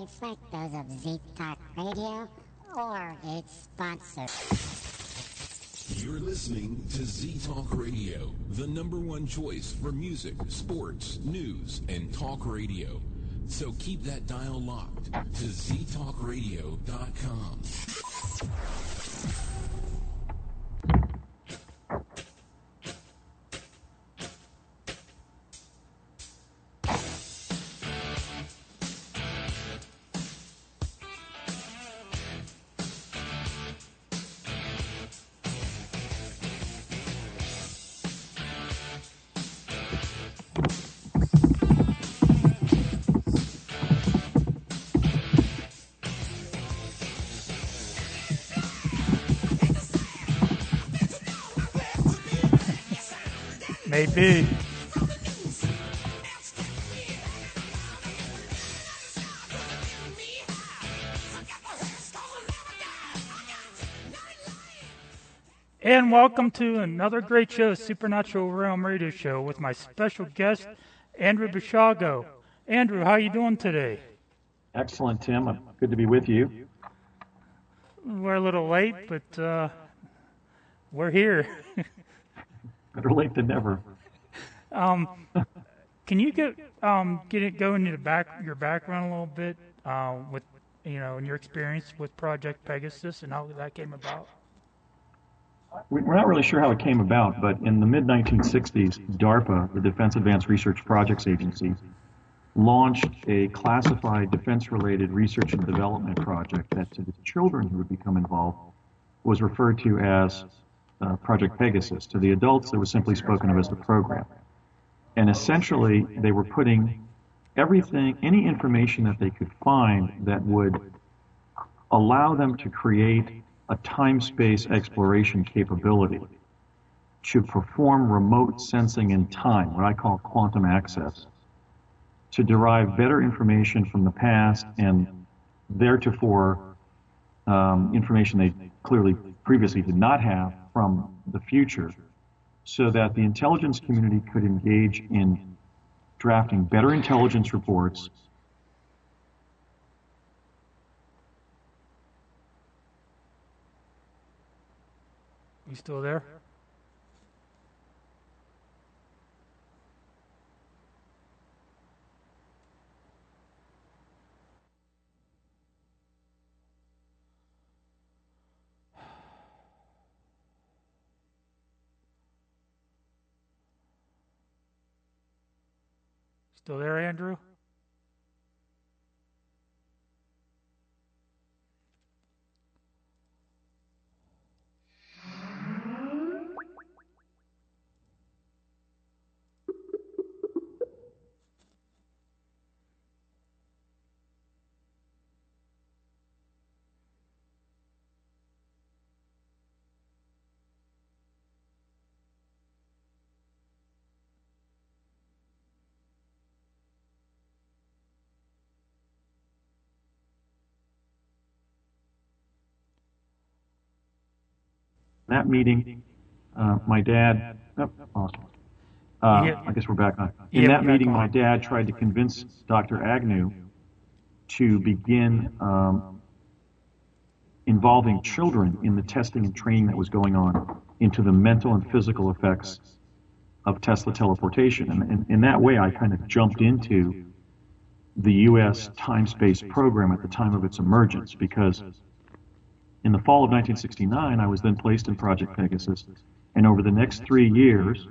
reflect those of Z-Talk Radio or its sponsor. You're listening to Z-Talk Radio, the #1 choice for music, sports, news, and talk radio. So keep that dial locked to ztalkradio.com. Maybe. And welcome to another great show, Supernatural Realm Radio Show, with my special guest, Andrew Basiago. Andrew, how you doing today? Excellent, Tim. Good to be with you. We're a little late, but we're here. Better late than never. Can you go into your background a little bit with in your experience with Project Pegasus and how that came about? We're not really sure how it came about, but in the mid-1960s, DARPA, the Defense Advanced Research Projects Agency, launched a classified defense-related research and development project that, to the children who would become involved, was referred to as Project Pegasus. To the adults, it was simply spoken of as the program. And essentially, they were putting any information that they could find that would allow them to create a time-space exploration capability to perform remote sensing in time, what I call quantum access, to derive better information from the past and theretofore information they clearly previously did not have from the future, so that the intelligence community could engage in drafting better intelligence reports. You still there? Still there, Andrew? That meeting, my dad, I guess we're back on. In that meeting, my dad tried to convince Dr. Agnew to begin involving children in the testing and training that was going on into the mental and physical effects of Tesla teleportation. And in that way, I kind of jumped into the U.S. time-space program at the time of its emergence, because in the fall of 1969, I was then placed in Project Pegasus, and over the next 3 years,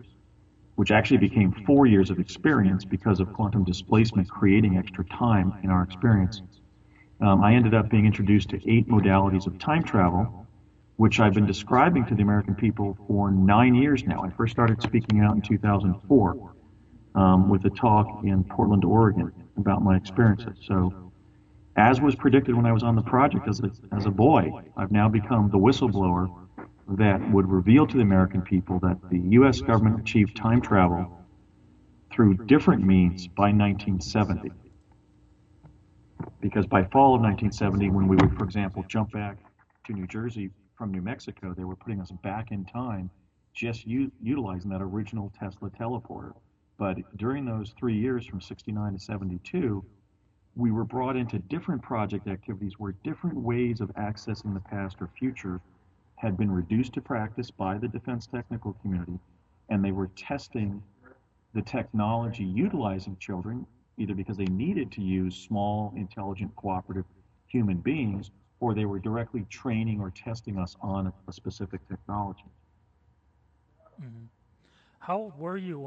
which actually became 4 years of experience because of quantum displacement creating extra time in our experience, I ended up being introduced to 8 modalities of time travel, which I've been describing to the American people for 9 years now. I first started speaking out in 2004 with a talk in Portland, Oregon about my experiences. So, as was predicted when I was on the project as a boy, I've now become the whistleblower that would reveal to the American people that the U.S. government achieved time travel through different means by 1970. Because by fall of 1970, when we would, for example, jump back to New Jersey from New Mexico, they were putting us back in time, just utilizing that original Tesla teleporter. But during those 3 years, from 69 to 72, we were brought into different project activities where different ways of accessing the past or future had been reduced to practice by the defense technical community, and they were testing the technology utilizing children, either because they needed to use small, intelligent, cooperative human beings, or they were directly training or testing us on a specific technology. Mm-hmm. How old were you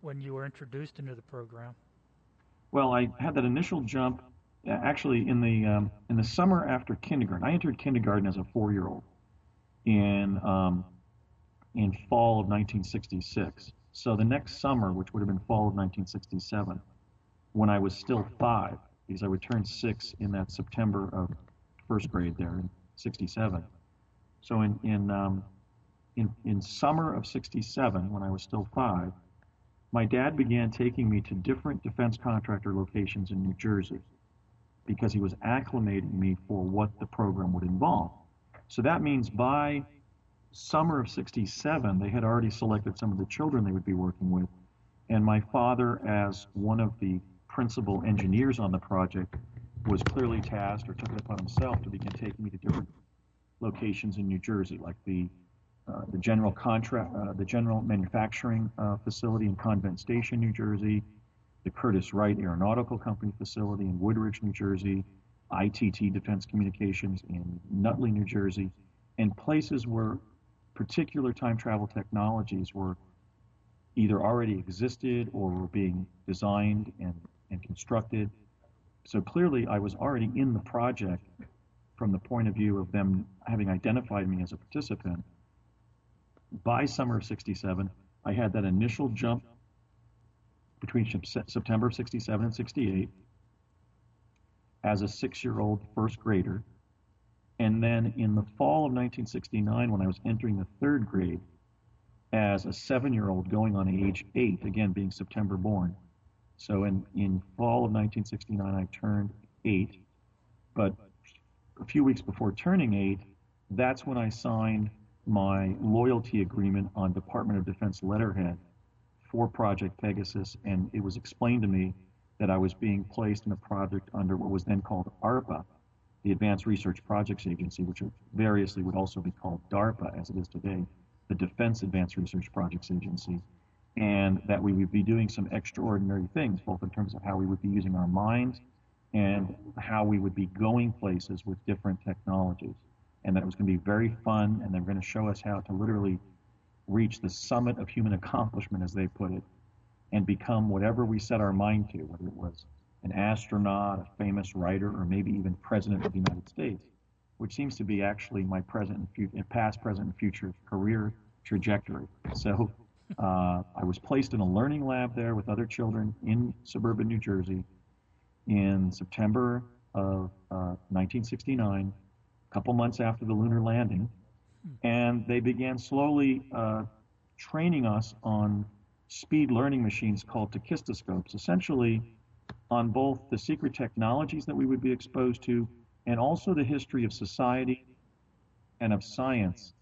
when you were introduced into the program? Well, I had that initial jump actually in the summer after kindergarten. I entered kindergarten as a 4-year-old in fall of 1966. So the next summer, which would have been fall of 1967, when I was still 5, because I would turn 6 in that September of first grade there in 67. So in summer of 67, when I was still 5, my dad began taking me to different defense contractor locations in New Jersey because he was acclimating me for what the program would involve. So that means by summer of 67, they had already selected some of the children they would be working with. And my father, as one of the principal engineers on the project, was clearly tasked or took it upon himself to begin taking me to different locations in New Jersey, like the general manufacturing facility in Convent Station, New Jersey, the Curtiss Wright Aeronautical Company facility in Woodridge, New Jersey, ITT Defense Communications in Nutley, New Jersey, and places where particular time travel technologies were either already existed or were being designed and constructed. So clearly I was already in the project from the point of view of them having identified me as a participant. By summer of 67, I had that initial jump between September of 67 and 68 as a 6-year-old first grader. And then in the fall of 1969, when I was entering the 3rd grade, as a 7-year-old going on age 8, again being September born. So in fall of 1969, I turned 8. But a few weeks before turning 8, that's when I signed my loyalty agreement on Department of Defense letterhead for Project Pegasus, and it was explained to me that I was being placed in a project under what was then called ARPA, the Advanced Research Projects Agency, which variously would also be called DARPA as it is today, the Defense Advanced Research Projects Agency, and that we would be doing some extraordinary things, both in terms of how we would be using our minds and how we would be going places with different technologies. And that it was going to be very fun, and they're going to show us how to literally reach the summit of human accomplishment, as they put it, and become whatever we set our mind to, whether it was an astronaut, a famous writer, or maybe even president of the United States, which seems to be actually my past, present, and future career trajectory. So I was placed in a learning lab there with other children in suburban New Jersey in September of 1969, a couple months after the lunar landing, and they began slowly training us on speed learning machines called tachistoscopes, essentially on both the secret technologies that we would be exposed to and also the history of society and of science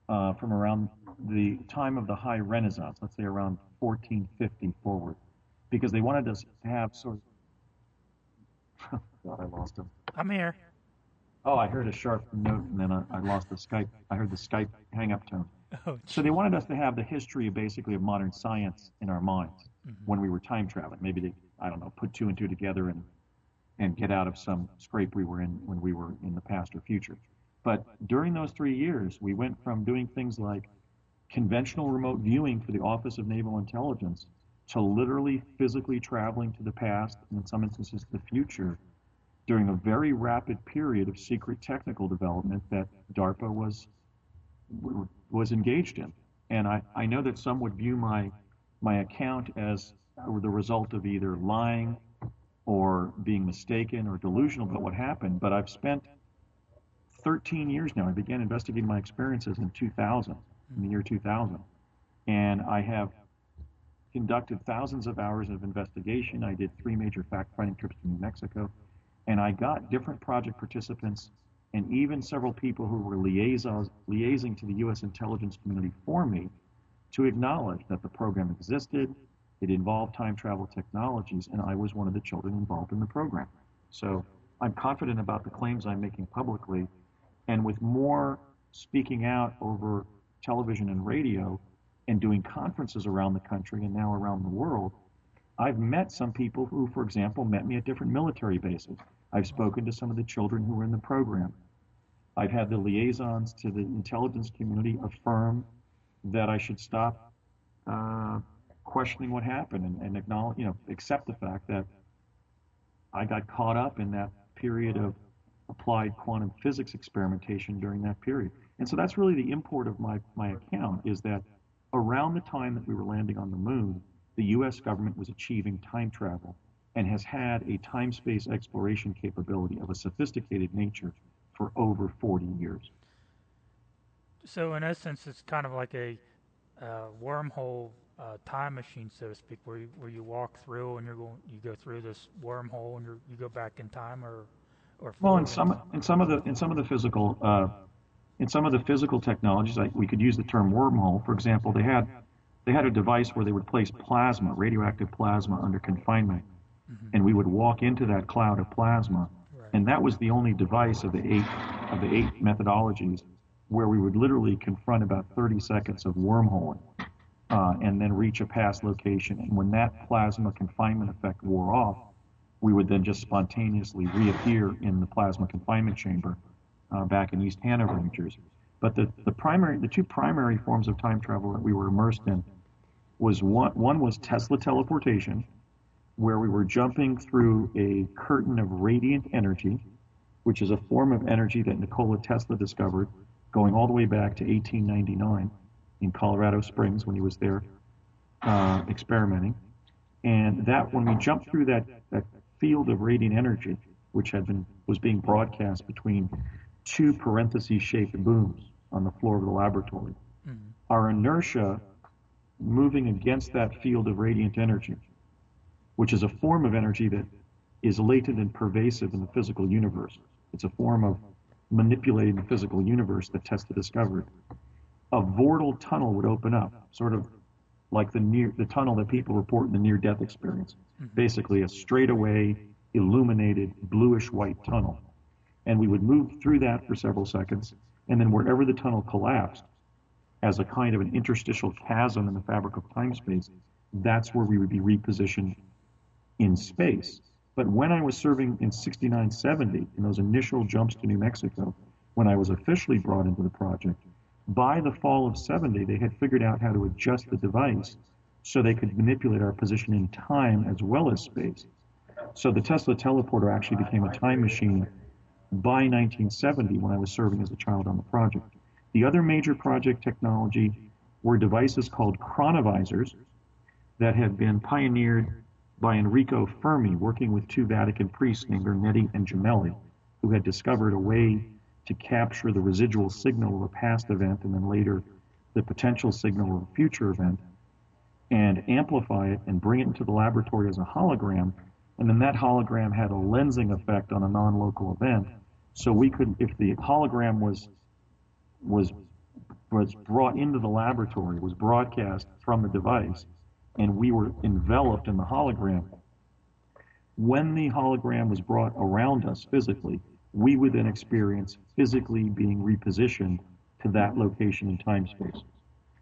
from around the time of the High Renaissance, let's say around 1450 forward, because they wanted us to have sort of... God, I lost him. I'm here. Oh, I heard a sharp note, and then I lost the Skype. I heard the Skype hang-up tone. Oh, so they wanted us to have the history, basically, of modern science in our minds when we were time traveling. Maybe they, I don't know, put 2 and 2 together and get out of some scrape we were in when we were in the past or future. But during those 3 years, we went from doing things like conventional remote viewing for the Office of Naval Intelligence to literally physically traveling to the past, and in some instances the future, during a very rapid period of secret technical development that DARPA was engaged in. And I know that some would view my account as the result of either lying or being mistaken or delusional about what happened, but I've spent 13 years now. I began investigating my experiences in 2000, in the year 2000, and I have conducted thousands of hours of investigation. I did 3 major fact-finding trips to New Mexico, and I got different project participants and even several people who were liaising to the U.S. intelligence community for me to acknowledge that the program existed, it involved time travel technologies, and I was one of the children involved in the program. So I'm confident about the claims I'm making publicly, and with more speaking out over television and radio and doing conferences around the country and now around the world, I've met some people who, for example, met me at different military bases. I've spoken to some of the children who were in the program. I've had the liaisons to the intelligence community affirm that I should stop questioning what happened and acknowledge, accept the fact that I got caught up in that period of applied quantum physics experimentation during that period. And so that's really the import of my account, is that around the time that we were landing on the moon, the U.S. government was achieving time travel and has had a time-space exploration capability of a sophisticated nature for over 40 years. So in essence, it's kind of like a wormhole time machine, so to speak, where you walk through and you go through this wormhole and you go back in time, or well, in some of the physical technologies, like we could use the term wormhole. For example, they had a device where they would place plasma, radioactive plasma, under confinement, and we would walk into that cloud of plasma, and that was the only device of the eight methodologies where we would literally confront about 30 seconds of wormholing, and then reach a past location. And when that plasma confinement effect wore off, we would then just spontaneously reappear in the plasma confinement chamber back in East Hanover, New Jersey. But the two primary forms of time travel that we were immersed in was one was Tesla teleportation, where we were jumping through a curtain of radiant energy, which is a form of energy that Nikola Tesla discovered going all the way back to 1899 in Colorado Springs when he was there experimenting. And that when we jumped through that field of radiant energy, which was being broadcast between two parenthesis-shaped booms on the floor of the laboratory, our inertia moving against that field of radiant energy, which is a form of energy that is latent and pervasive in the physical universe. It's a form of manipulating the physical universe that Tesla discovered. A vortal tunnel would open up, sort of like the tunnel that people report in the near-death experience. Basically a straightaway, illuminated, bluish-white tunnel. And we would move through that for several seconds, and then wherever the tunnel collapsed, as a kind of an interstitial chasm in the fabric of time-space, that's where we would be repositioned in space. But when I was serving in 69-70, in those initial jumps to New Mexico, when I was officially brought into the project, by the fall of 70, they had figured out how to adjust the device so they could manipulate our position in time as well as space. So the Tesla teleporter actually became a time machine by 1970 when I was serving as a child on the project. The other major project technology were devices called chronovisors that had been pioneered by Enrico Fermi, working with two Vatican priests named Ernetti and Gemelli, who had discovered a way to capture the residual signal of a past event and then later the potential signal of a future event and amplify it and bring it into the laboratory as a hologram. And then that hologram had a lensing effect on a non-local event. So we could, if the hologram was brought into the laboratory, was broadcast from the device, and we were enveloped in the hologram, when the hologram was brought around us physically, we would then experience physically being repositioned to that location in time-space.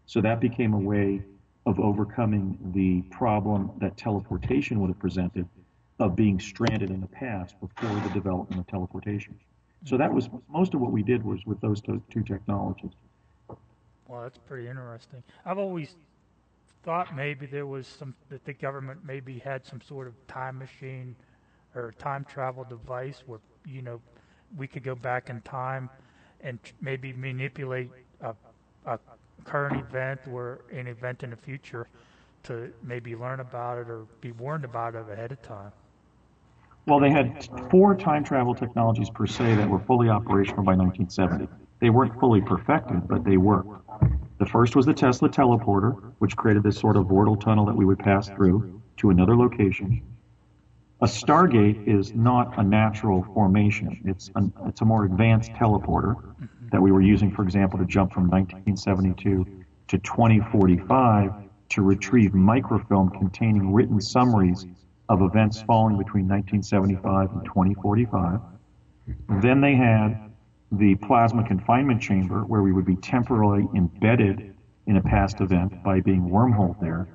So that became a way of overcoming the problem that teleportation would have presented of being stranded in the past before the development of teleportation. So that was most of what we did was with those two technologies. Well, that's pretty interesting. I've always thought maybe there was that the government maybe had some sort of time machine or time travel device where, we could go back in time and maybe manipulate a current event or an event in the future to maybe learn about it or be warned about it ahead of time. Well, they had 4 time travel technologies per se that were fully operational by 1970. They weren't fully perfected, but they worked. The first was the Tesla teleporter, which created this sort of vortal tunnel that we would pass through to another location. A Stargate is not a natural formation. It's a more advanced teleporter that we were using, for example, to jump from 1972 to 2045 to retrieve microfilm containing written summaries of events falling between 1975 and 2045. Then they had the plasma confinement chamber, where we would be temporarily embedded in a past event by being wormholed there.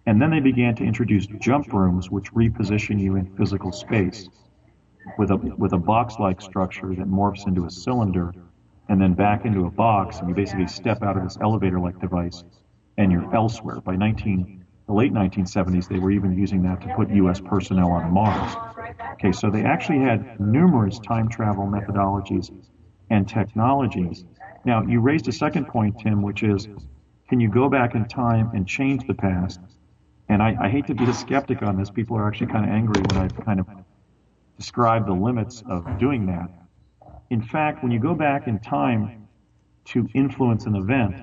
And then they began to introduce jump rooms, which reposition you in physical space with a box-like structure that morphs into a cylinder and then back into a box, and you basically step out of this elevator-like device and you're elsewhere. By the late 1970s, they were even using that to put U.S. personnel on Mars. Okay, so they actually had numerous time travel methodologies and technologies. Now, you raised a second point, Tim, which is, can you go back in time and change the past? And I hate to be a skeptic on this. People are actually kind of angry when I kind of describe the limits of doing that. In fact, when you go back in time to influence an event,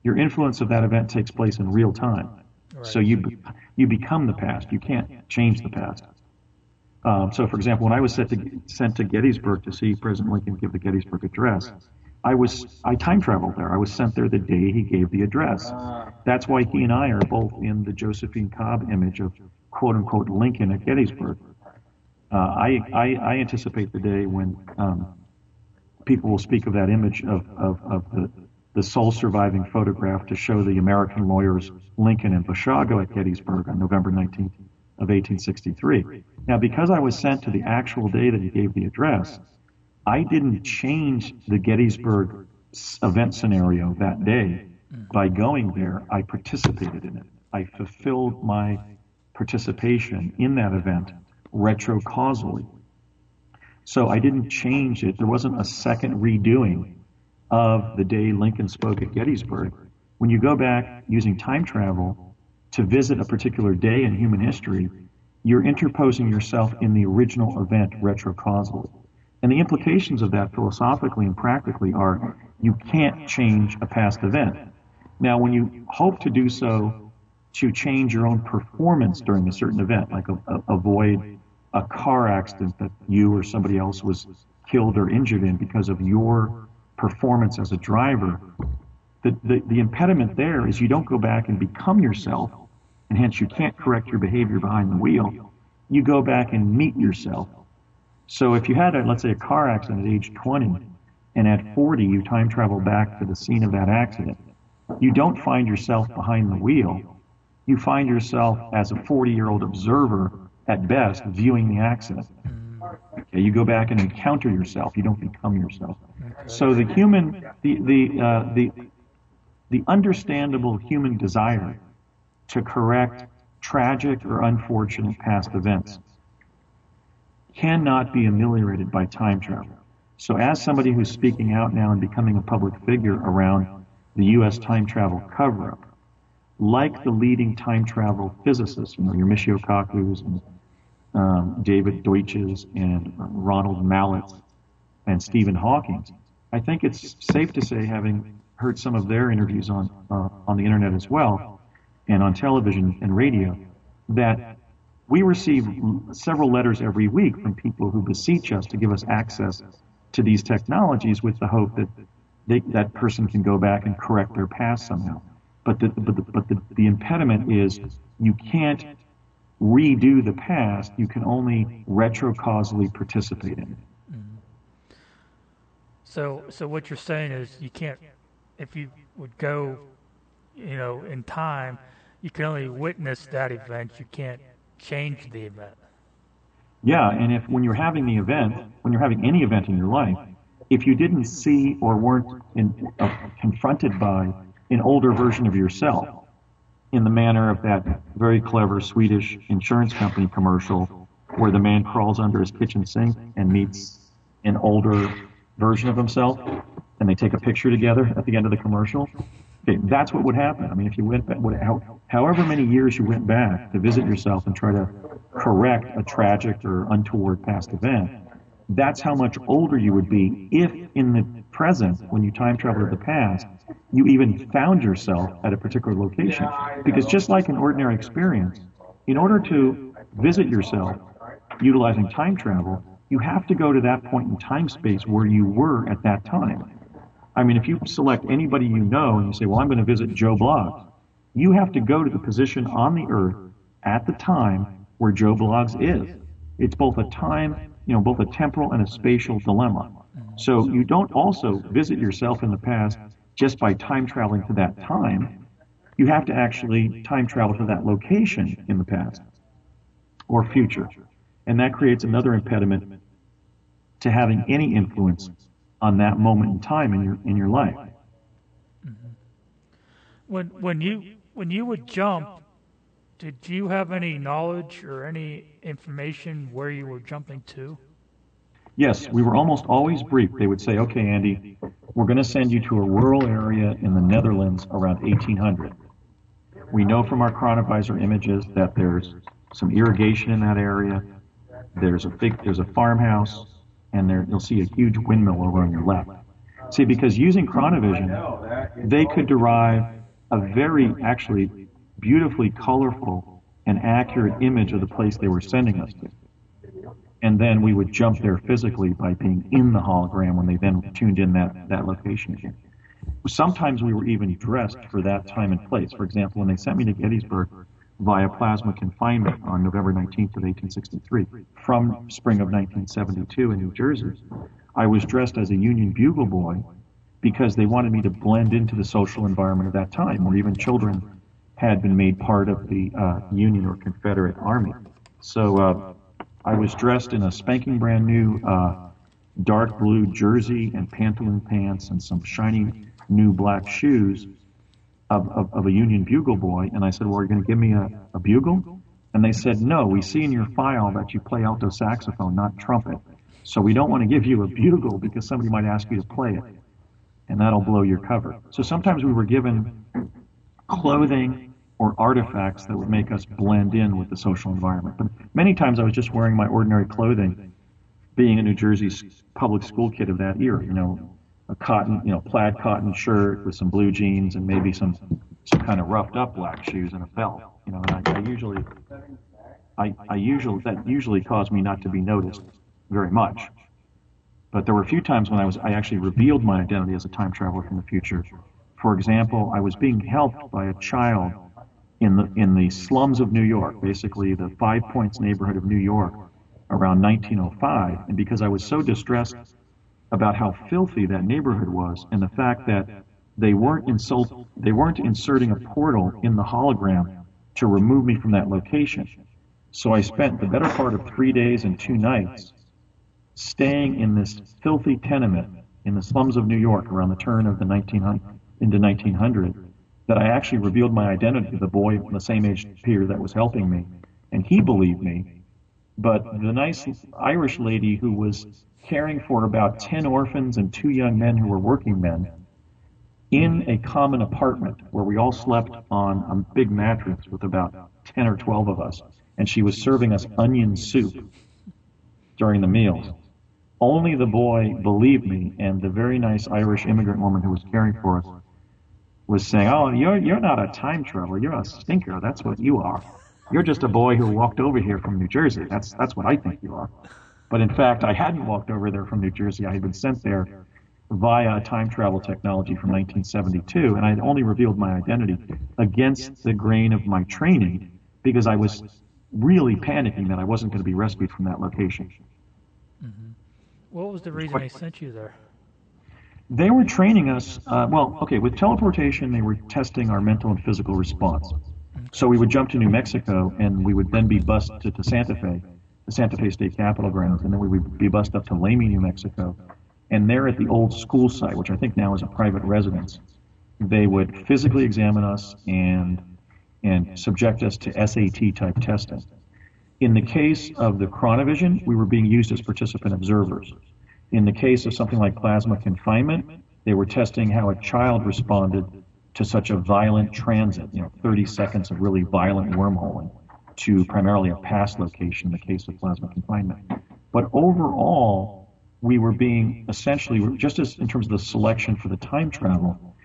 your influence of that event takes place in real time. Right. So you become the past. You can't change the past. So, for example, when I was sent to Gettysburg to see President Lincoln give the Gettysburg Address, I time traveled there. I was sent there the day he gave the address. That's why he and I are both in the Josephine Cobb image of quote unquote Lincoln at Gettysburg. I anticipate the day when people will speak of that image of the sole surviving photograph to show the American lawyers Lincoln and Basiago at Gettysburg on November 19th of 1863. Now, because I was sent to the actual day that he gave the address, I didn't change the Gettysburg event scenario that day by going there. I participated in it. I fulfilled my participation in that event retrocausally. So I didn't change it. There wasn't a second redoing of the day Lincoln spoke at Gettysburg. When you go back using time travel to visit a particular day in human history, you're interposing yourself in the original event retrocausally. And the implications of that philosophically and practically are you can't change a past event. Now, when you hope to do so to change your own performance during a certain event, like avoid a car accident that you or somebody else was killed or injured in because of your performance as a driver, the impediment there is you don't go back and become yourself, and hence you can't correct your behavior behind the wheel. You go back and meet yourself. So if you had, let's say, a car accident at age 20, and at 40 you time travel back to the scene of that accident, you don't find yourself behind the wheel. You find yourself as a 40-year-old observer, at best, viewing the accident. Okay, you go back and encounter yourself. You don't become yourself. So the understandable human desire to correct tragic or unfortunate past events cannot be ameliorated by time travel. So as somebody who's speaking out now and becoming a public figure around the U.S. time travel cover-up, like the leading time travel physicists, your Michio Kaku's and David Deutsch's and Ronald Mallett's and Stephen Hawking's, I think it's safe to say, having heard some of their interviews on the internet as well, and on television and radio, that we receive several letters every week from people who beseech us to give us access to these technologies with the hope that that person can go back and correct their past somehow. But the impediment is you can't redo the past. You can only retrocausally participate in it. Mm-hmm. So what you're saying is you can't, if you would go, in time, you can only witness that event. You can't change the event. Yeah, and when you're having the event, when you're having any event in your life, if you didn't see or weren't confronted by an older version of yourself, in the manner of that very clever Swedish insurance company commercial where the man crawls under his kitchen sink and meets an older version of himself, and they take a picture together at the end of the commercial. Okay, that's what would happen. I mean, if you went back, however many years you went back to visit yourself and try to correct a tragic or untoward past event, that's how much older you would be if in the present, when you time travel to the past, you even found yourself at a particular location. Because just like an ordinary experience, in order to visit yourself utilizing time travel, you have to go to that point in time space where you were at that time. I mean, if you select anybody you know and you say, well, I'm going to visit Joe Block, you have to go to the position on the earth at the time where Joe Bloggs is. It's both a time, both a temporal and a spatial dilemma. So you don't also visit yourself in the past just by time traveling to that time. You have to actually time travel to that location in the past or future. And that creates another impediment to having any influence on that moment in time in your life. When you would jump, did you have any knowledge or any information where you were jumping to? Yes, we were almost always briefed. They would say, okay, Andy, we're going to send you to a rural area in the Netherlands around 1800. We know from our chronovisor images that there's some irrigation in that area. There's a farmhouse, and you'll see a huge windmill over on your left. See, because using chronovision, they could derive a very, actually, beautifully colorful and accurate image of the place they were sending us to. And then we would jump there physically by being in the hologram when they then tuned in that location again. Sometimes we were even dressed for that time and place. For example, when they sent me to Gettysburg via plasma confinement on November 19th of 1863, from spring of 1972 in New Jersey, I was dressed as a Union bugle boy because they wanted me to blend into the social environment of that time, where even children had been made part of the Union or Confederate Army. So I was dressed in a spanking brand new dark blue jersey and pantaloon pants and some shiny new black shoes of a Union bugle boy. And I said, well, are you going to give me a bugle? And they said, no, we see in your file that you play alto saxophone, not trumpet. So we don't want to give you a bugle because somebody might ask you to play it, and that'll blow your cover. So sometimes we were given clothing or artifacts that would make us blend in with the social environment. But many times I was just wearing my ordinary clothing, being a New Jersey public school kid of that era, a cotton, plaid cotton shirt with some blue jeans and maybe some kind of roughed up black shoes and a belt. And that usually caused me not to be noticed very much. But there were a few times when I actually revealed my identity as a time traveler from the future. For example, I was being helped by a child in the slums of New York, basically the Five Points neighborhood of New York, around 1905. And because I was so distressed about how filthy that neighborhood was, and the fact that they weren't inserting a portal in the hologram to remove me from that location. So I spent the better part of 3 days and 2 nights staying in this filthy tenement in the slums of New York around the turn of the 1900, that I actually revealed my identity to the boy, the same age peer that was helping me, and he believed me. But the nice Irish lady who was caring for about 10 orphans and 2 young men who were working men in a common apartment where we all slept on a big mattress with about 10 or 12 of us, and she was serving us onion soup during the meals. Only the boy believed me, and the very nice Irish immigrant woman who was caring for us was saying, oh, you're not a time traveler, you're a stinker, that's what you are. You're just a boy who walked over here from New Jersey, that's what I think you are. But in fact, I hadn't walked over there from New Jersey, I had been sent there via time travel technology from 1972, and I had only revealed my identity against the grain of my training because I was really panicking that I wasn't going to be rescued from that location. Mm-hmm. What was the reason they sent you there? They were training us, with teleportation, they were testing our mental and physical response. So we would jump to New Mexico, and we would then be bused to Santa Fe, the Santa Fe State Capitol grounds, and then we would be bused up to Lamy, New Mexico. And there at the old school site, which I think now is a private residence, they would physically examine us and subject us to SAT-type testing. In the case of the chronovision, we were being used as participant observers. In the case of something like plasma confinement, they were testing how a child responded to such a violent transit, 30 seconds of really violent wormholing to primarily a past location in the case of plasma confinement. But overall, we were being essentially, just as in terms of the selection for the time travel,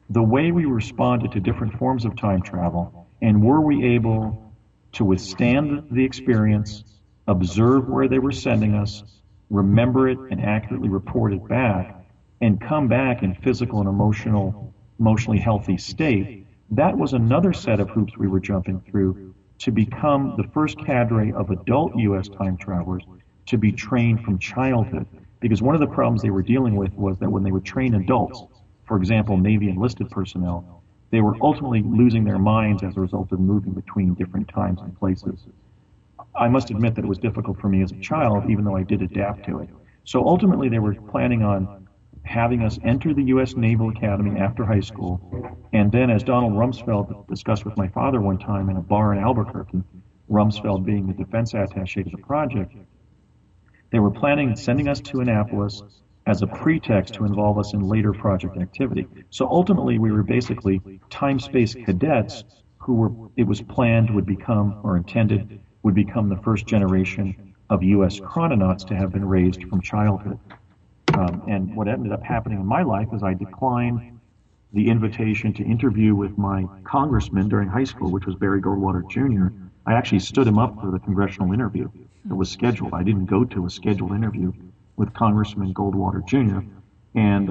the way we responded to different forms of time travel, and were we able to withstand the experience, observe where they were sending us, remember it and accurately report it back, and come back in physical and emotionally healthy state, that was another set of hoops we were jumping through to become the first cadre of adult U.S. time travelers to be trained from childhood. Because one of the problems they were dealing with was that when they would train adults, for example, Navy enlisted personnel, they were ultimately losing their minds as a result of moving between different times and places. I must admit that it was difficult for me as a child, even though I did adapt to it. So ultimately, they were planning on having us enter the U.S. Naval Academy after high school, and then, as Donald Rumsfeld discussed with my father one time in a bar in Albuquerque, Rumsfeld being the defense attaché to the project, they were planning on sending us to Annapolis as a pretext to involve us in later project activity. So ultimately, we were basically time-space cadets who were, it was planned, would become, or intended, would become the first generation of U.S. chrononauts to have been raised from childhood. And what ended up happening in my life is I declined the invitation to interview with my congressman during high school, which was Barry Goldwater Jr. I actually stood him up for the congressional interview that was scheduled. I didn't go to a scheduled interview with Congressman Goldwater Jr. And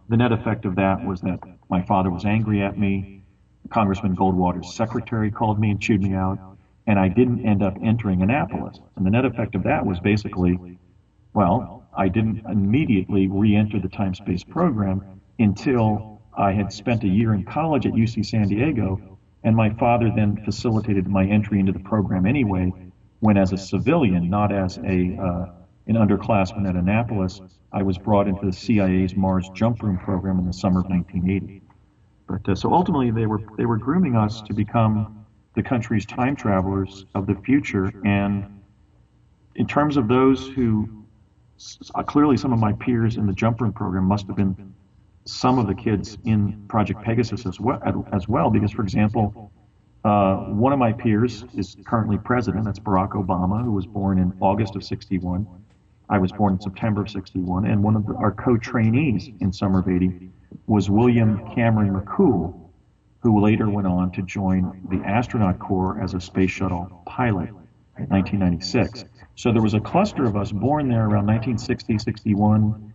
the net effect of that was that my father was angry at me. Congressman Goldwater's secretary called me and chewed me out, and I didn't end up entering Annapolis. And the net effect of that was basically, well, I didn't immediately re-enter the time-space program until I had spent a year in college at UC San Diego, and my father then facilitated my entry into the program anyway, when as a civilian, not as an underclassman at Annapolis, I was brought into the CIA's Mars Jump Room program in the summer of 1980. But so ultimately, they were grooming us to become the country's time travelers of the future. And in terms of those who, clearly some of my peers in the Jump Room program must have been some of the kids in Project Pegasus as well, because, for example, one of my peers is currently president. That's Barack Obama, who was born in August of '61. I was born in September of '61, and one of our co-trainees in summer of '80 was William Cameron McCool, who later went on to join the astronaut corps as a space shuttle pilot in 1996. So there was a cluster of us born there around 1960, 61,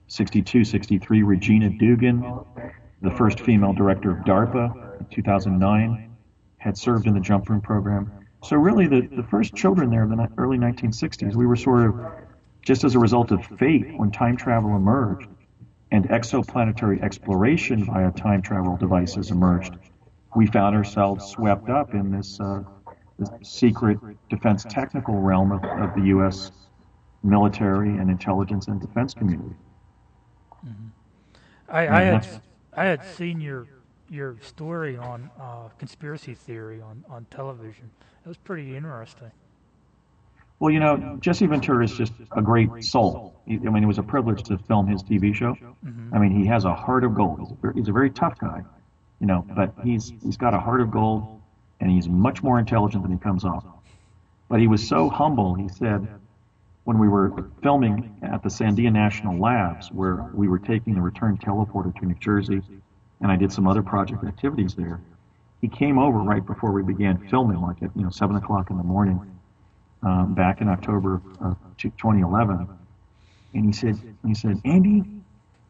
62, 63. Regina Dugan, the first female director of DARPA in 2009, had served in the Jump Room program. So really the first children there in the early 1960s, we were sort of, just as a result of fate, when time travel emerged and exoplanetary exploration via time travel devices emerged, we found ourselves swept up in this secret defense technical realm of the U.S. military and intelligence and defense community. Mm-hmm. I had seen your story on conspiracy theory on television. It was pretty interesting. Well, you know, Jesse Ventura is just a great soul. I mean, it was a privilege to film his TV show. Mm-hmm. I mean, he has a heart of gold. He's a very tough guy, you know, but he's got a heart of gold, and he's much more intelligent than he comes off. But he was so humble. He said, when we were filming at the Sandia National Labs, where we were taking the return teleporter to New Jersey, and I did some other project activities there, he came over right before we began filming, like at 7 o'clock in the morning, back in October of 2011, and he said, Andy,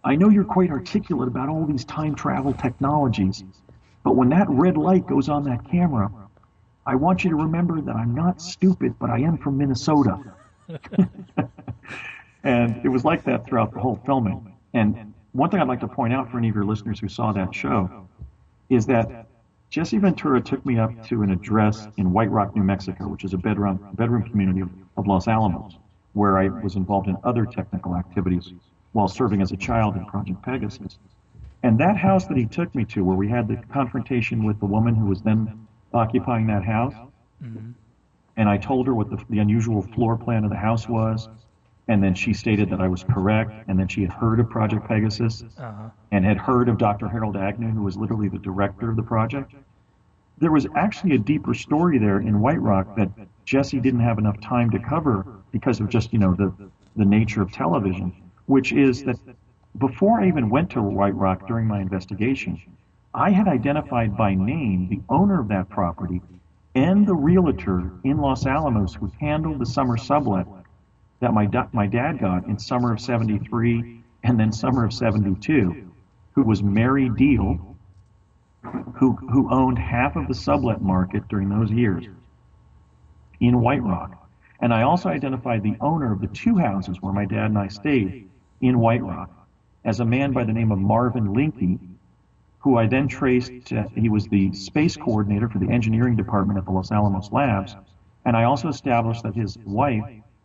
I know you're quite articulate about all these time travel technologies, but when that red light goes on that camera, I want you to remember that I'm not stupid, but I am from Minnesota. And it was like that throughout the whole filming. And one thing I'd like to point out for any of your listeners who saw that show is that Jesse Ventura took me up to an address in White Rock, New Mexico, which is a bedroom community of Los Alamos, where I was involved in other technical activities while serving as a child in Project Pegasus. And that house that he took me to, where we had the confrontation with the woman who was then occupying that house, mm-hmm. and I told her what the unusual floor plan of the house was, and then she stated that I was correct, and then she had heard of Project Pegasus, and had heard of Dr. Harold Agnew, who was literally the director of the project. There was actually a deeper story there in White Rock that Jesse didn't have enough time to cover because of just, the nature of television, which is that before I even went to White Rock during my investigation, I had identified by name the owner of that property and the realtor in Los Alamos who handled the summer sublet that my dad got in summer of '73 and then summer of '72, who was Mary Deal, who owned half of the sublet market during those years. in White Rock. And I also identified the owner of the two houses where my dad and I stayed in White Rock as a man by the name of Marvin Linke, who I then traced he was the space coordinator for the engineering department at the Los Alamos Labs. And I also established that his wife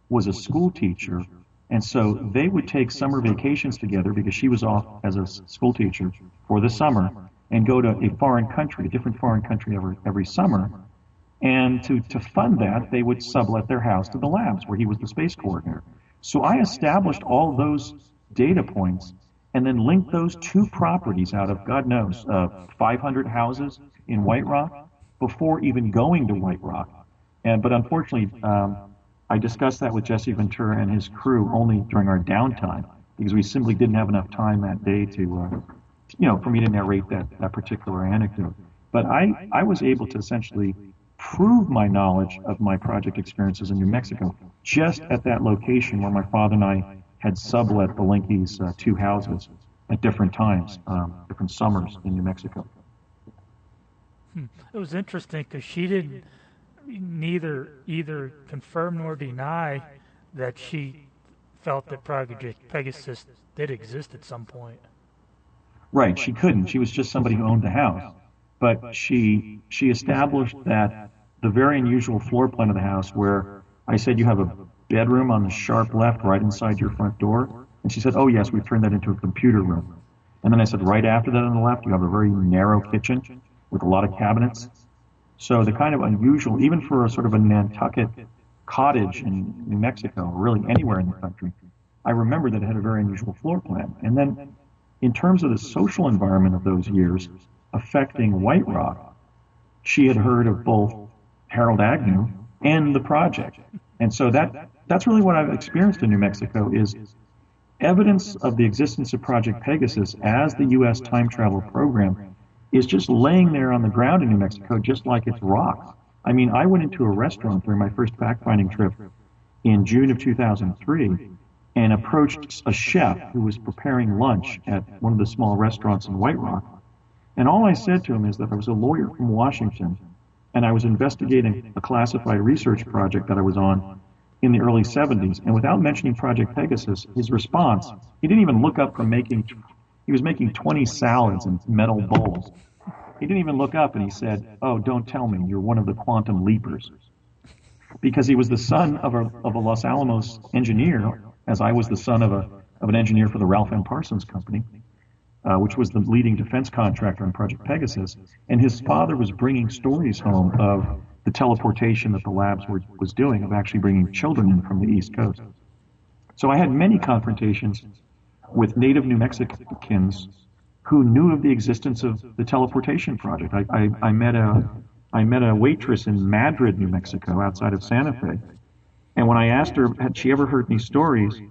was a school teacher. And so they would take summer vacations together because she was off as a school teacher for the summer and go to a foreign country, a different foreign country every summer. And to fund that, they would sublet their house to the labs where he was the space coordinator. So I established all those data points and then linked those two properties out of, God knows, 500 houses in White Rock before even going to White Rock. But unfortunately, I discussed that with Jesse Ventura and his crew only during our downtime because we simply didn't have enough time that day for me to narrate that particular anecdote. But I was able to essentially prove my knowledge of my project experiences in New Mexico just at that location where my father and I had sublet the Linke's two houses at different times, different summers in New Mexico. It was interesting because she didn't either confirm nor deny that she felt that Project Pegasus did exist at some point. Right, she couldn't. She was just somebody who owned the house. But she established that the very unusual floor plan of the house where I said you have a bedroom on the sharp left right inside your front door. And she said, oh, yes, we've turned that into a computer room. And then I said, right after that on the left, you have a very narrow kitchen with a lot of cabinets. So the kind of unusual, even for a sort of a Nantucket cottage in New Mexico, or really anywhere in the country, I remember that it had a very unusual floor plan. And then in terms of the social environment of those years affecting White Rock, she had heard of both Harold Agnew and the project. And so that's really what I've experienced in New Mexico is evidence of the existence of Project Pegasus as the U.S. time travel program is just laying there on the ground in New Mexico just like it's rocks. I mean, I went into a restaurant during my first fact-finding trip in June of 2003 and approached a chef who was preparing lunch at one of the small restaurants in White Rock. And all I said to him is that I was a lawyer from Washington and I was investigating a classified research project that I was on in the early 70s. And without mentioning Project Pegasus, his response, he didn't even look up from he was making 20 salads in metal bowls. He didn't even look up and he said, oh, don't tell me, you're one of the quantum leapers. Because he was the son of a Los Alamos engineer, as I was the son of an engineer for the Ralph M. Parsons Company, which was the leading defense contractor on Project Pegasus. And his father was bringing stories home of the teleportation that the labs was doing, of actually bringing children in from the East Coast. So I had many confrontations with native New Mexicans who knew of the existence of the teleportation project. I met a waitress in Madrid, New Mexico, outside of Santa Fe. And when I asked her, had she ever heard any stories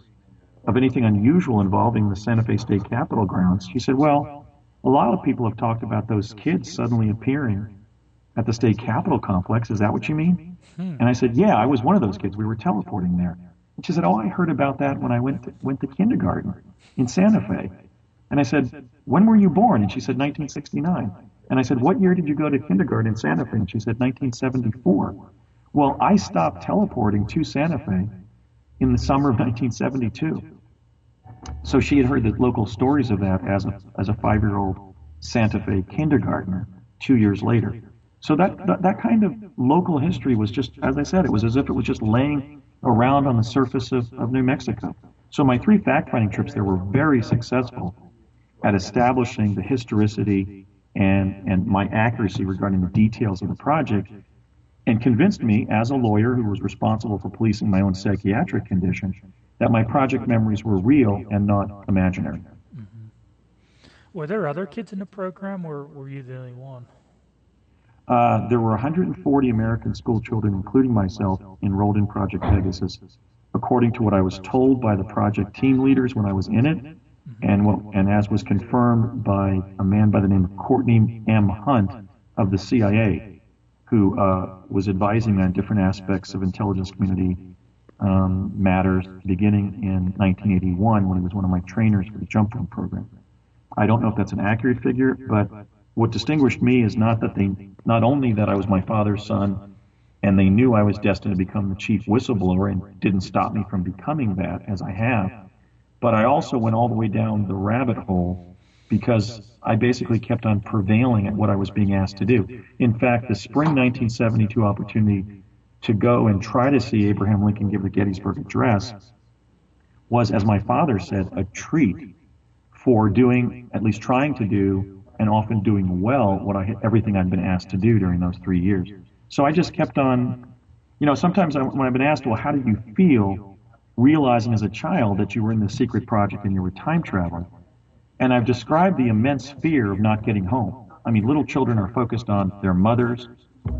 of anything unusual involving the Santa Fe State Capitol grounds, she said, well, a lot of people have talked about those kids suddenly appearing at the state capitol complex. Is that what you mean? And I said, yeah, I was one of those kids. We were teleporting there. And she said, oh, I heard about that when I went to kindergarten in Santa Fe. And I said, when were you born? And she said, 1969. And I said, what year did you go to kindergarten in Santa Fe? And she said, 1974. Well, I stopped teleporting to Santa Fe in the summer of 1972. So she had heard the local stories of that as a 5-year-old Santa Fe kindergartner 2 years later. So that kind of local history was just, as I said, it was as if it was just laying around on the surface of New Mexico. So my 3 fact-finding trips there were very successful at establishing the historicity and my accuracy regarding the details of the project, and convinced me, as a lawyer who was responsible for policing my own psychiatric condition, that my project memories were real and not imaginary. Mm-hmm. Were there other kids in the program, or were you the only one? There were 140 American school children, including myself, enrolled in Project Pegasus, according to what I was told by the project team leaders when I was in it, and as was confirmed by a man by the name of Courtney M. Hunt of the CIA, who was advising me on different aspects of intelligence community matters beginning in 1981 when he was one of my trainers for the jump rope program. I don't know if that's an accurate figure, but what distinguished me is not only that I was my father's son and they knew I was destined to become the chief whistleblower and didn't stop me from becoming that, as I have. But I also went all the way down the rabbit hole because I basically kept on prevailing at what I was being asked to do. In fact, the spring 1972 opportunity to go and try to see Abraham Lincoln give the Gettysburg Address was, as my father said, a treat for doing, at least trying to do, and often doing well, everything I'd been asked to do during those 3 years. So I just kept on, sometimes when I've been asked, well, how did you feel realizing as a child that you were in the secret project and you were time traveling? And I've described the immense fear of not getting home. I mean, little children are focused on their mothers,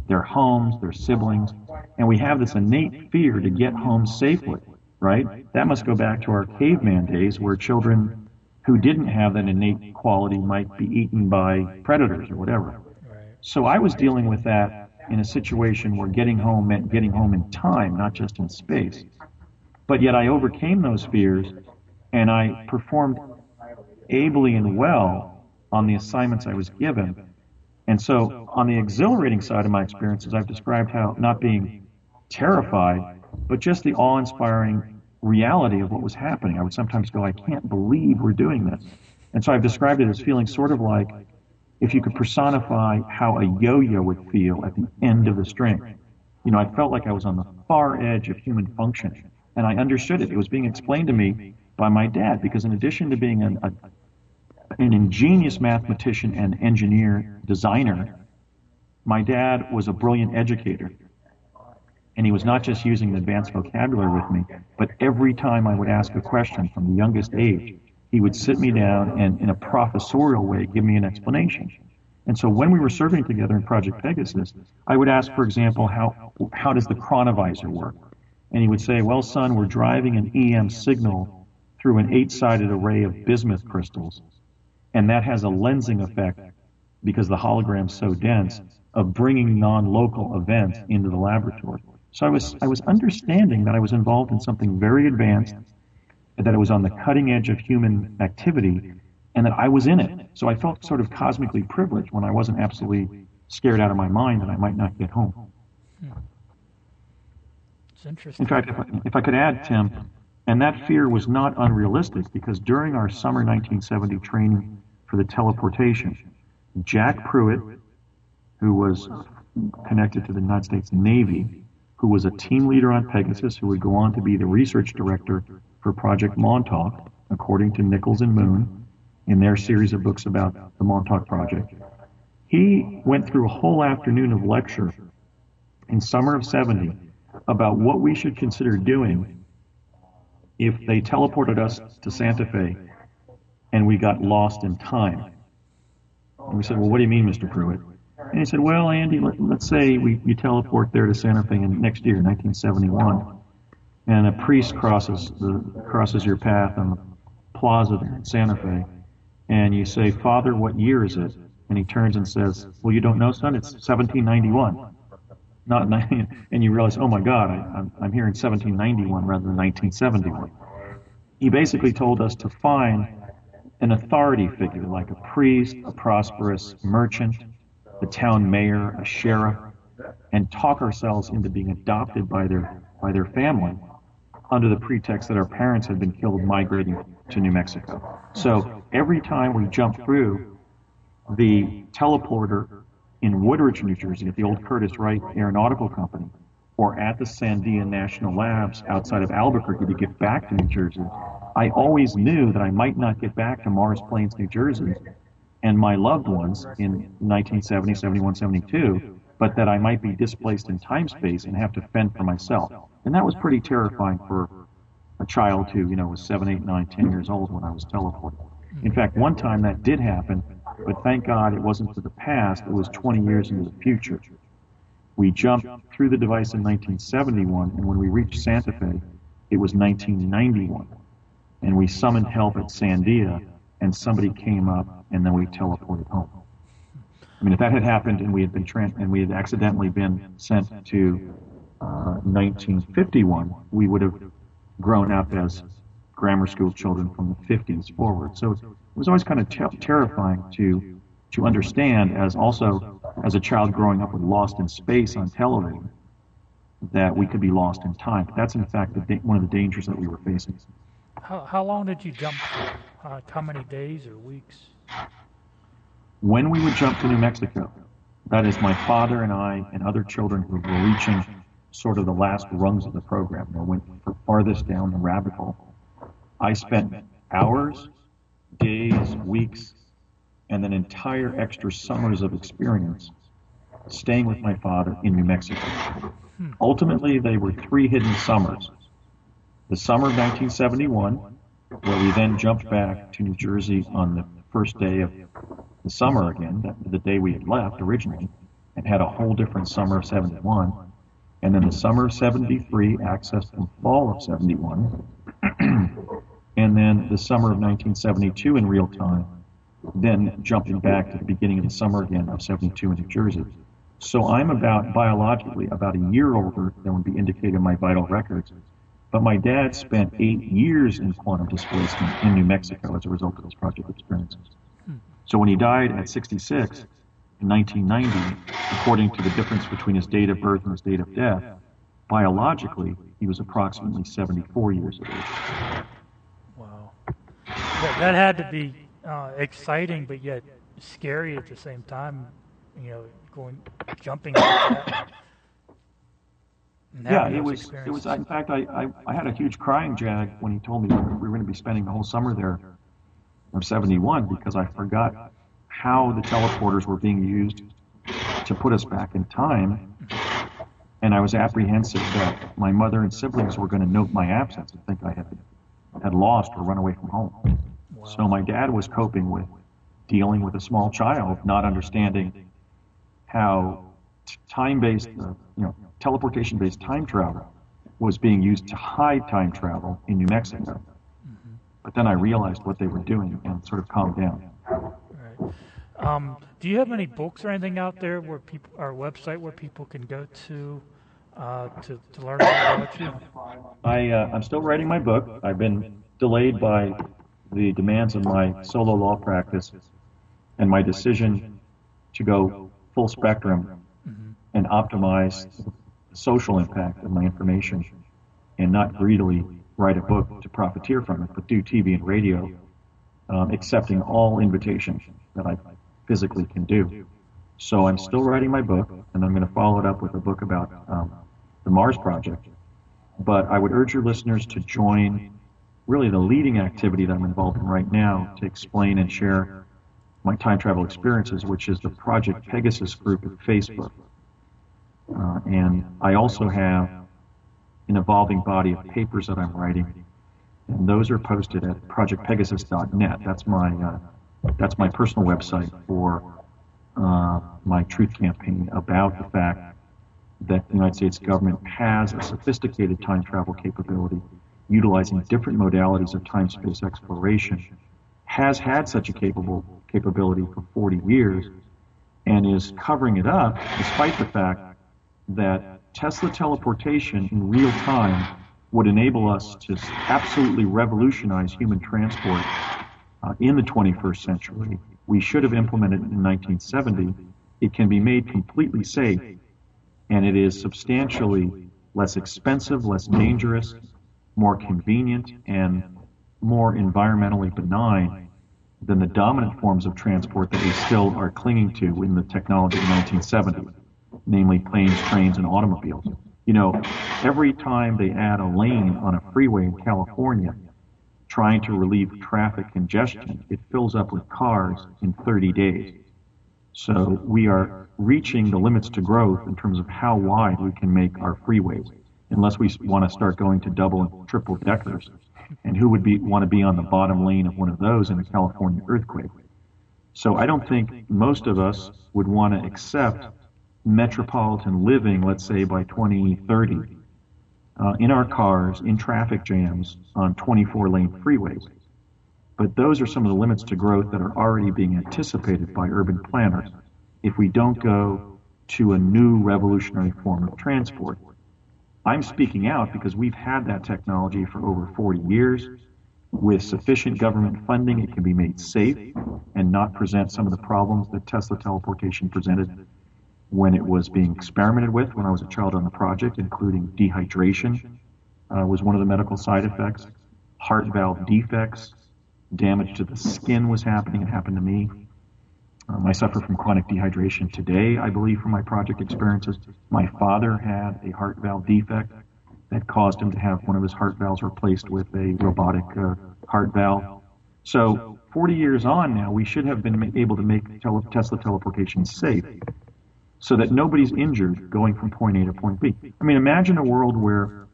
their homes, their siblings, and we have this innate fear to get home safely, right? That must go back to our caveman days where children who didn't have that innate quality might be eaten by predators or whatever. So I was dealing with that in a situation where getting home meant getting home in time, not just in space. But yet I overcame those fears, and I performed ably and well on the assignments I was given. And so on the exhilarating side of my experiences, I've described how not being terrified, but just the awe-inspiring reality of what was happening. I would sometimes go, I can't believe we're doing this. And so I've described it as feeling sort of like if you could personify how a yo-yo would feel at the end of the string. I felt like I was on the far edge of human function, and I understood it. It was being explained to me by my dad, because in addition to being an ingenious mathematician and engineer designer, my dad was a brilliant educator. And he was not just using an advanced vocabulary with me, but every time I would ask a question from the youngest age, he would sit me down and in a professorial way give me an explanation. And so when we were serving together in Project Pegasus, I would ask, for example, how does the chronovisor work? And he would say, well, son, we're driving an EM signal through an 8-sided array of bismuth crystals. And that has a lensing effect, because the hologram's so dense, of bringing non-local events into the laboratory. So I was understanding that I was involved in something very advanced, that it was on the cutting edge of human activity, and that I was in it. So I felt sort of cosmically privileged when I wasn't absolutely scared out of my mind that I might not get home. It's interesting. In fact, if I could add, Tim, and that fear was not unrealistic, because during our summer 1970 training for the teleportation, Jack Pruitt, who was connected to the United States Navy, who was a team leader on Pegasus, who would go on to be the research director for Project Montauk, according to Nichols and Moon, in their series of books about the Montauk Project. He went through a whole afternoon of lecture in summer of 70 about what we should consider doing if they teleported us to Santa Fe and we got lost in time. And we said, well, what do you mean, Mr. Pruitt? And he said, well, Andy, let's say you teleport there to Santa Fe in next year, 1971, and a priest crosses your path on the plaza there in Santa Fe, and you say, Father, what year is it? And he turns and says, well, you don't know, son? It's 1791. Not 90, and you realize, oh my God, I'm here in 1791 rather than 1971. He basically told us to find an authority figure like a priest, a prosperous merchant, the town mayor, a sheriff, and talk ourselves into being adopted by their family under the pretext that our parents had been killed migrating to New Mexico. So every time we jumped through the teleporter in Woodridge, New Jersey, at the old Curtiss Wright Aeronautical Company, or at the Sandia National Labs outside of Albuquerque to get back to New Jersey, I always knew that I might not get back to Morris Plains, New Jersey, and my loved ones in 1970, 71, 72, but that I might be displaced in time-space and have to fend for myself. And that was pretty terrifying for a child who, was 7, 8, 9, 10 years old when I was teleported. In fact, one time that did happen, but thank God it wasn't to the past, it was 20 years into the future. We jumped through the device in 1971, and when we reached Santa Fe, it was 1991. And we summoned help at Sandia, and somebody came up, and then we teleported home. I mean, if that had happened and we had been we had accidentally been sent to 1951, we would have grown up as grammar school children from the 50s forward. So it was always kind of terrifying to understand, as a child growing up with Lost in Space on television, that we could be lost in time. That's in fact one of the dangers that we were facing. How long did you jump for? How many days or weeks? When we would jump to New Mexico, that is my father and I and other children who were reaching sort of the last rungs of the program, went farthest down the rabbit hole. I spent hours, days, weeks, and then entire extra summers of experience staying with my father in New Mexico. Ultimately, they were 3 hidden summers. The summer of 1971, where we then jumped back to New Jersey on the first day of the summer again, the day we had left originally, and had a whole different summer of 71. And then the summer of 73, accessed the fall of 71. And then the summer of 1972 in real time, then jumping back to the beginning of the summer again of 72 in New Jersey. So I'm biologically, about a year older than would be indicated in my vital records. But my dad spent 8 years in quantum displacement in New Mexico as a result of his project experiences. So when he died at 66 in 1990, according to the difference between his date of birth and his date of death, biologically, he was approximately 74 years of age. Wow. That had to be exciting, but yet scary at the same time, jumping like that. Yeah, it was. In fact, I had a huge crying jag when he told me we were going to be spending the whole summer there of 71, because I forgot how the teleporters were being used to put us back in time, and I was apprehensive that my mother and siblings were going to note my absence and think I had lost or run away from home. Wow. So my dad was coping with dealing with a small child, not understanding how time-based, teleportation-based time travel was being used to hide time travel in New Mexico. Mm-hmm. But then I realized what they were doing and sort of calmed down. Right. Do you have any books or anything out there or website where people can go to learn about you? I'm still writing my book. I've been delayed by the demands of my solo law practice and my decision to go full spectrum and optimize the social impact of my information and not greedily write a book to profiteer from it, but do TV and radio, accepting all invitations that I physically can do. So I'm still writing my book, and I'm going to follow it up with a book about the Mars Project. But I would urge your listeners to join really the leading activity that I'm involved in right now to explain and share my time travel experiences, which is the Project Pegasus group at Facebook. And I also have an evolving body of papers that I'm writing, and those are posted at projectpegasus.net. That's my personal website for my truth campaign about the fact that the United States government has a sophisticated time travel capability utilizing different modalities of time-space exploration, has had such a capability for 40 years, and is covering it up despite the fact that Tesla teleportation in real time would enable us to absolutely revolutionize human transport in the 21st century. We should have implemented it in 1970. It can be made completely safe, and it is substantially less expensive, less dangerous, more convenient, and more environmentally benign than the dominant forms of transport that we still are clinging to in the technology of the 1970s, namely planes, trains, and automobiles. Every time they add a lane on a freeway in California, trying to relieve traffic congestion, it fills up with cars in 30 days. So we are reaching the limits to growth in terms of how wide we can make our freeways, unless we want to start going to double and triple deckers. And who would want to be on the bottom lane of one of those in a California earthquake? So I don't think most of us would want to accept metropolitan living, let's say by 2030, in our cars, in traffic jams, on 24-lane freeways. But those are some of the limits to growth that are already being anticipated by urban planners if we don't go to a new revolutionary form of transport. I'm speaking out because we've had that technology for over 40 years. With sufficient government funding, it can be made safe and not present some of the problems that Tesla teleportation presented when it was being experimented with when I was a child on the project, including dehydration was one of the medical side effects. Heart valve defects, damage to the skin was happening. It happened to me. I suffer from chronic dehydration today, I believe, from my project experiences. My father had a heart valve defect that caused him to have one of his heart valves replaced with a robotic heart valve. So 40 years on now, we should have been able to make Tesla teleportation safe so that nobody's injured going from point A to point B. I mean, imagine a world where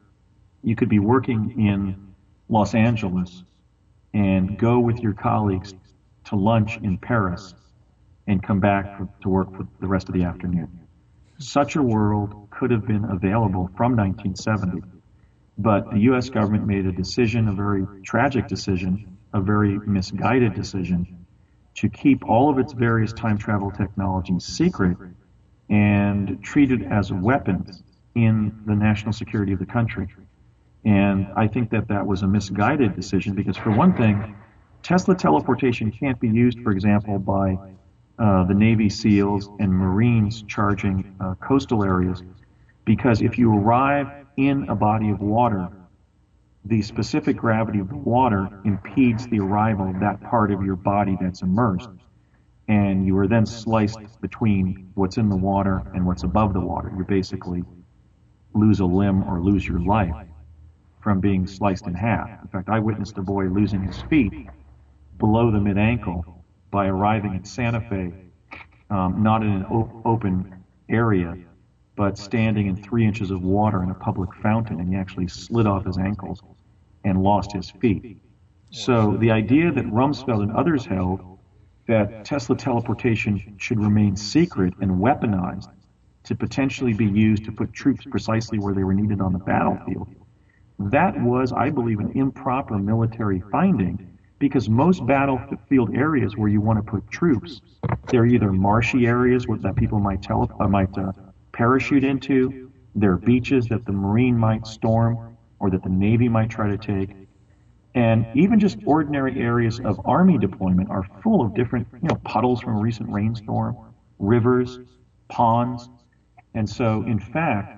you could be working in Los Angeles and go with your colleagues to lunch in Paris and come back to work for the rest of the afternoon. Such a world could have been available from 1970, but the U.S. government made a decision, a very tragic decision, a very misguided decision, to keep all of its various time travel technologies secret and treat it as weapons in the national security of the country. And I think that that was a misguided decision because, for one thing, Tesla teleportation can't be used, for example, by the Navy SEALs and Marines charging coastal areas, because if you arrive in a body of water, the specific gravity of the water impedes the arrival of that part of your body that's immersed, and you are then sliced between what's in the water and what's above the water. You basically lose a limb or lose your life from being sliced in half. In fact, I witnessed a boy losing his feet below the mid-ankle by arriving at Santa Fe, not in an open area, but standing in 3 inches of water in a public fountain, and he actually slid off his ankles and lost his feet. So the idea that Rumsfeld and others held that Tesla teleportation should remain secret and weaponized to potentially be used to put troops precisely where they were needed on the battlefield, that was, I believe, an improper military finding, because most battlefield areas where you want to put troops, they're either marshy areas that people might parachute into, they're beaches that the Marine might storm or that the Navy might try to take, and even just ordinary areas of Army deployment are full of different, puddles from a recent rainstorm, rivers, ponds, and so, in fact,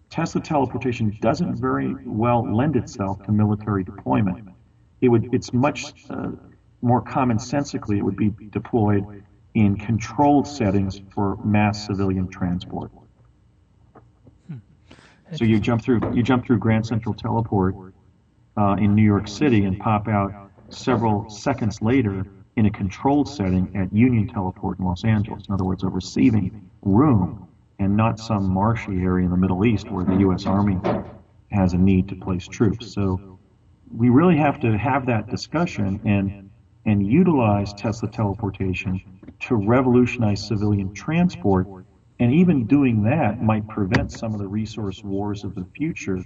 Tesla teleportation doesn't very well lend itself to military deployment. It's much more commonsensically, it would be deployed in controlled settings for mass civilian transport. So you jump through Grand Central Teleport in New York City and pop out several seconds later in a controlled setting at Union Teleport in Los Angeles. In other words, a receiving room and not some marshy area in the Middle East where the U.S. Army has a need to place troops. So we really have to have that discussion and utilize Tesla teleportation to revolutionize civilian transport. And even doing that might prevent some of the resource wars of the future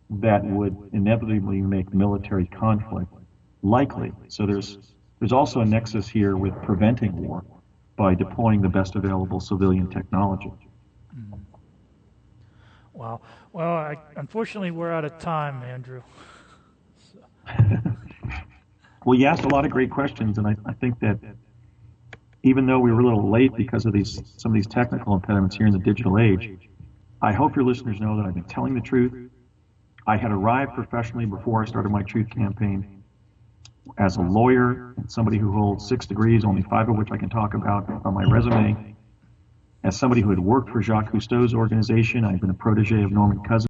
that would inevitably make military conflict likely. So there's also a nexus here with preventing war by deploying the best available civilian technology. Wow. Well, unfortunately, we're out of time, Andrew. Well, you asked a lot of great questions, and I think that even though we were a little late because of some of these technical impediments here in the digital age, I hope your listeners know that I've been telling the truth. I had arrived professionally before I started my truth campaign as a lawyer, somebody who holds 6 degrees, only 5 of which I can talk about on my resume. As somebody who had worked for Jacques Cousteau's organization, I've been a protege of Norman Cousins.